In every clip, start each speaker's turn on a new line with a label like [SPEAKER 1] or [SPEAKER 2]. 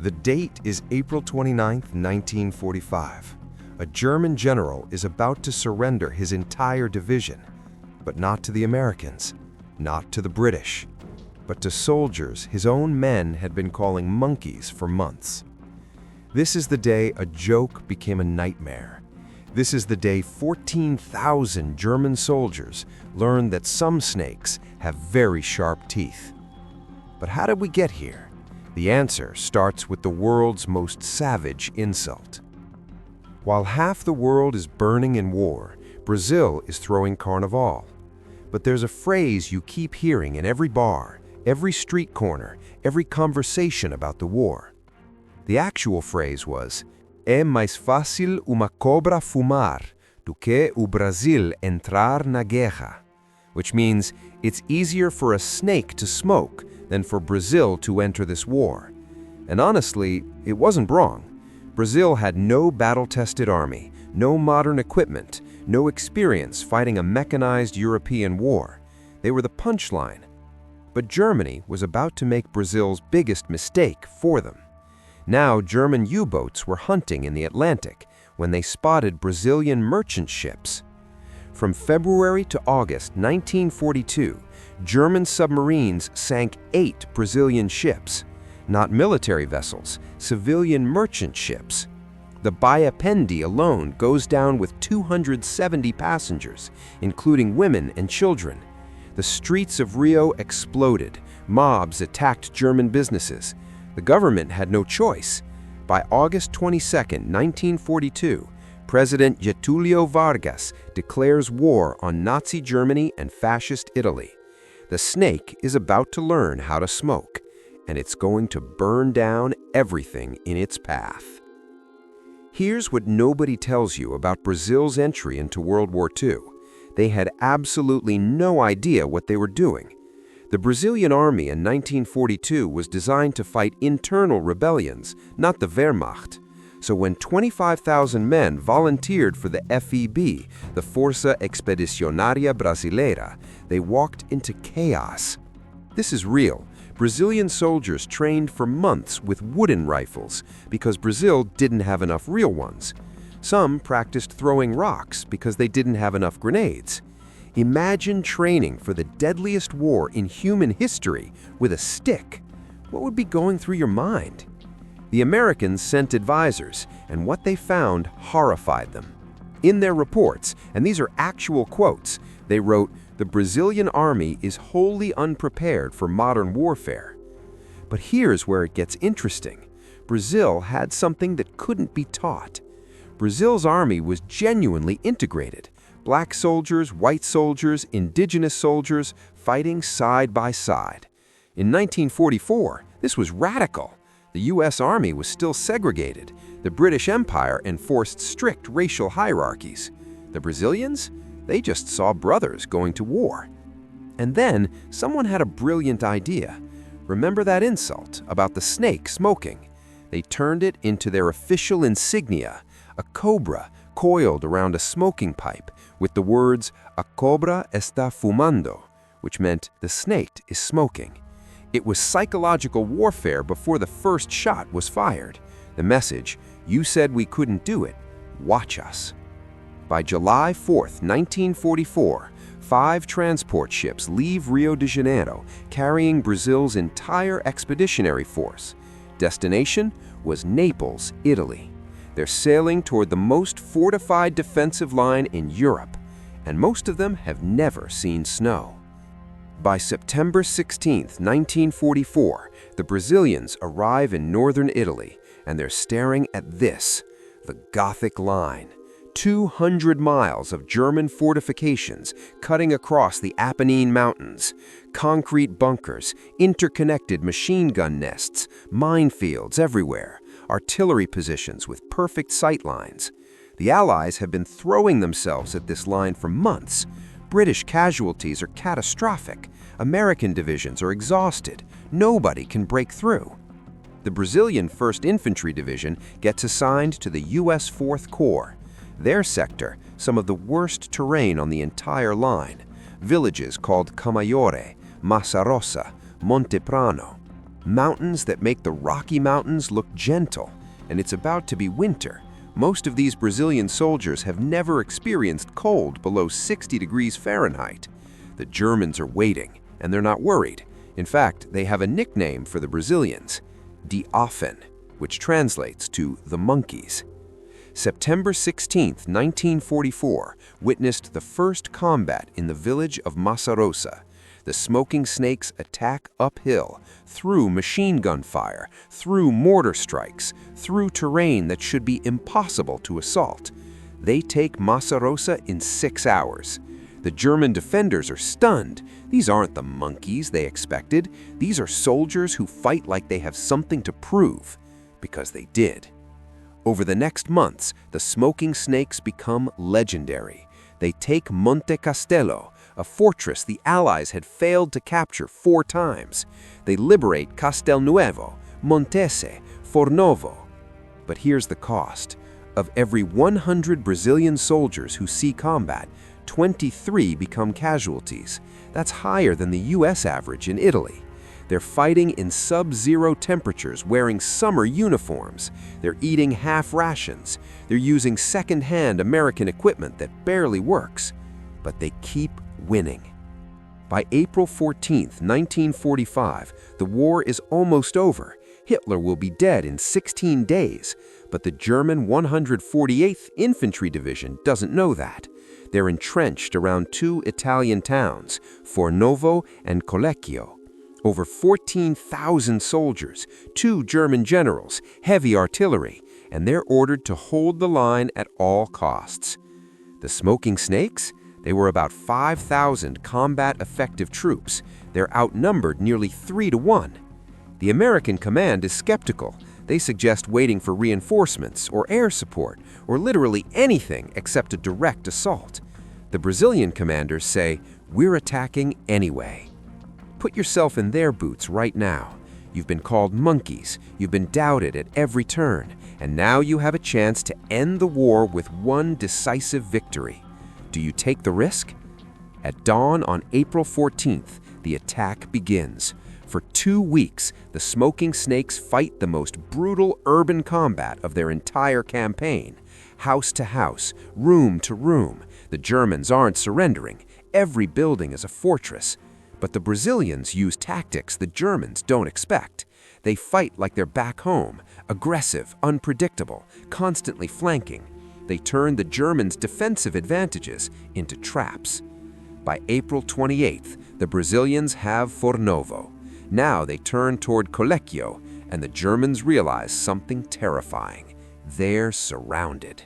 [SPEAKER 1] The date is April 29, 1945. A German general is about to surrender his entire division, but not to the Americans, not to the British, but to soldiers his own men had been calling monkeys for months. This is the day a joke became a nightmare. This is the day 14,000 German soldiers learned that some snakes have very sharp teeth. But how did we get here? The answer starts with the world's most savage insult. While half the world is burning in war, Brazil is throwing carnival. But there's a phrase you keep hearing in every bar, every street corner, every conversation about the war. The actual phrase was, "É mais fácil uma cobra fumar do que o Brasil entrar na guerra," which means it's easier for a snake to smoke than for Brazil to enter this war. And honestly, it wasn't wrong. Brazil had no battle-tested army, no modern equipment, no experience fighting a mechanized European war. They were the punchline. But Germany was about to make Brazil's biggest mistake for them. Now German U-boats were hunting in the Atlantic when they spotted Brazilian merchant ships. From February to August 1942, German submarines sank 8 Brazilian ships, not military vessels, civilian merchant ships. The Bahia Pendi alone goes down with 270 passengers, including women and children. The streets of Rio exploded. Mobs attacked German businesses. The government had no choice. By August 22, 1942, President Getúlio Vargas declares war on Nazi Germany and Fascist Italy. The snake is about to learn how to smoke, and it's going to burn down everything in its path. Here's what nobody tells you about Brazil's entry into World War II. They had absolutely no idea what they were doing. The Brazilian army in 1942 was designed to fight internal rebellions, not the Wehrmacht. So when 25,000 men volunteered for the FEB, the Força Expedicionária Brasileira, they walked into chaos. This is real. Brazilian soldiers trained for months with wooden rifles because Brazil didn't have enough real ones. Some practiced throwing rocks because they didn't have enough grenades. Imagine training for the deadliest war in human history with a stick. What would be going through your mind? The Americans sent advisors, and what they found horrified them. In their reports, and these are actual quotes, they wrote, "The Brazilian army is wholly unprepared for modern warfare." But here's where it gets interesting. Brazil had something that couldn't be taught. Brazil's army was genuinely integrated. Black soldiers, white soldiers, indigenous soldiers fighting side by side. In 1944, this was radical. The U.S. Army was still segregated. The British Empire enforced strict racial hierarchies. The Brazilians? They just saw brothers going to war. And then someone had a brilliant idea. Remember that insult about the snake smoking? They turned it into their official insignia, a cobra coiled around a smoking pipe with the words, "A cobra está fumando," which meant the snake is smoking. It was psychological warfare before the first shot was fired. The message, "You said we couldn't do it. Watch us." By July 4, 1944, 5 transport ships leave Rio de Janeiro carrying Brazil's entire expeditionary force. Destination was Naples, Italy. They're sailing toward the most fortified defensive line in Europe, and most of them have never seen snow. By September 16, 1944, the Brazilians arrive in northern Italy, and they're staring at this, the Gothic Line. 200 miles of German fortifications cutting across the Apennine Mountains, concrete bunkers, interconnected machine gun nests, minefields everywhere, artillery positions with perfect sight lines. The Allies have been throwing themselves at this line for months. British casualties are catastrophic. American divisions are exhausted. Nobody can break through. The Brazilian 1st Infantry Division gets assigned to the U.S. 4th Corps. Their sector, some of the worst terrain on the entire line. Villages called Camaiore, Massa Rossa, Monte Prano. mountains that make the Rocky Mountains look gentle, and it's about to be winter. Most of these Brazilian soldiers have never experienced cold below 60 degrees Fahrenheit. The Germans are waiting, and they're not worried. In fact, they have a nickname for the Brazilians, Die Affen, which translates to the monkeys. September 16, 1944, witnessed the first combat in the village of Massarosa. The smoking snakes attack uphill, through machine gun fire, through mortar strikes, through terrain that should be impossible to assault. They take Massarosa in 6 hours. The German defenders are stunned. These aren't the monkeys they expected. These are soldiers who fight like they have something to prove, because they did. Over the next months, the smoking snakes become legendary. They take Monte Castello, a fortress the Allies had failed to capture 4 times. They liberate Castelnuovo, Montese, Fornovo. But here's the cost. Of every 100 Brazilian soldiers who see combat, 23 become casualties. That's higher than the US average in Italy. They're fighting in sub-zero temperatures, wearing summer uniforms. They're eating half rations. They're using second-hand American equipment that barely works. But they keep winning. By April 14, 1945, the war is almost over. Hitler will be dead in 16 days, but the German 148th Infantry Division doesn't know that. They're entrenched around 2 Italian towns, Fornovo and Collecchio. Over 14,000 soldiers, 2 German generals, heavy artillery, and they're ordered to hold the line at all costs. The smoking snakes? They were about 5,000 combat-effective troops. They're outnumbered nearly 3 to 1. The American command is skeptical. They suggest waiting for reinforcements or air support or literally anything except a direct assault. The Brazilian commanders say, "We're attacking anyway." Put yourself in their boots right now. You've been called monkeys, you've been doubted at every turn, and now you have a chance to end the war with one decisive victory. Do you take the risk? At dawn on April 14th, the attack begins. For 2 weeks, the smoking snakes fight the most brutal urban combat of their entire campaign. House to house, room to room, the Germans aren't surrendering. Every building is a fortress. But the Brazilians use tactics the Germans don't expect. They fight like they're back home, aggressive, unpredictable, constantly flanking. They turn the Germans' defensive advantages into traps. By April 28th, the Brazilians have Fornovo. Now they turn toward Collecchio, and the Germans realize something terrifying. They're surrounded.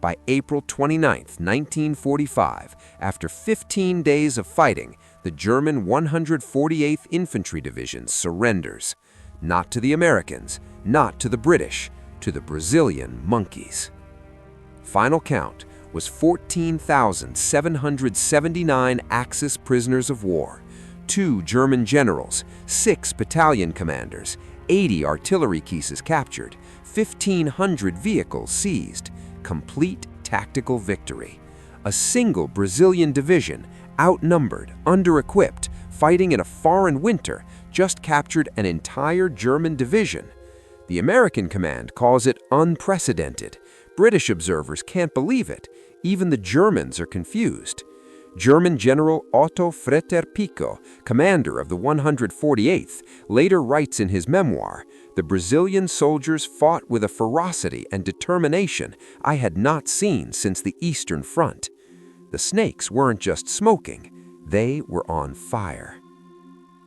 [SPEAKER 1] By April 29th, 1945, after 15 days of fighting, the German 148th Infantry Division surrenders. Not to the Americans, not to the British, to the Brazilian monkeys. Final count was 14,779 Axis prisoners of war, 2 German generals, 6 battalion commanders, 80 artillery cases captured, 1,500 vehicles seized. Complete tactical victory. A single Brazilian division, outnumbered, under-equipped, fighting in a foreign winter, just captured an entire German division. The American command calls it unprecedented. British observers can't believe it. Even the Germans are confused. German General Otto Fretter-Pico, commander of the 148th, later writes in his memoir, "The Brazilian soldiers fought with a ferocity and determination I had not seen since the Eastern Front." The snakes weren't just smoking, they were on fire.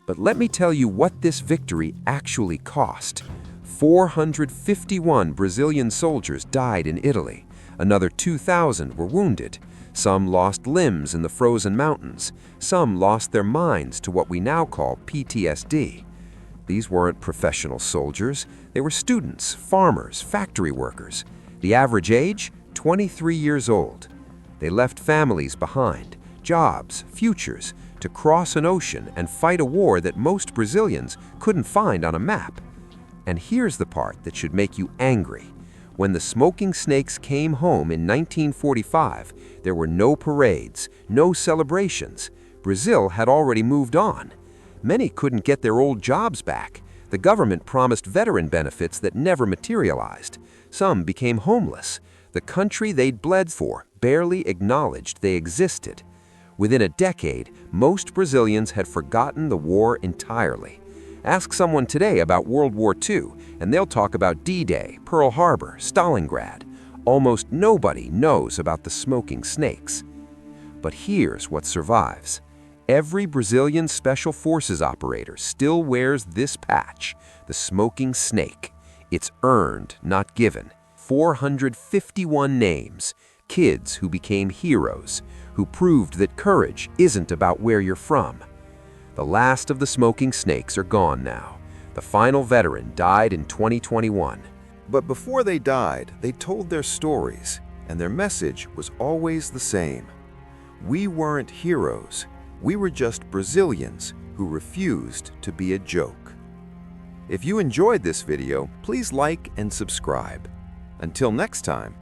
[SPEAKER 1] But let me tell you what this victory actually cost. 451 Brazilian soldiers died in Italy. Another 2,000 were wounded. Some lost limbs in the frozen mountains. Some lost their minds to what we now call PTSD. These weren't professional soldiers. They were students, farmers, factory workers. The average age? 23 years old. They left families behind, jobs, futures, to cross an ocean and fight a war that most Brazilians couldn't find on a map. And here's the part that should make you angry. When the smoking snakes came home in 1945, there were no parades, no celebrations. Brazil had already moved on. Many couldn't get their old jobs back.
[SPEAKER 2] The government promised veteran benefits that never materialized. Some became homeless. The country they'd bled for barely acknowledged they existed. Within a decade, most Brazilians had forgotten the war entirely. Ask someone today about World War II, and they'll talk about D-Day, Pearl Harbor, Stalingrad. Almost nobody knows about the smoking snakes. But here's what survives. Every Brazilian Special Forces operator still wears this patch, the smoking snake. It's earned, not given. 451 names, kids who became heroes, who proved that courage isn't about where you're from. The last of the smoking snakes are gone now. The final veteran died in 2021.
[SPEAKER 1] But before they died, they told their stories, and their message was always the same. We weren't heroes. We were just Brazilians who refused to be a joke. If you enjoyed this video, please like and subscribe. Until next time,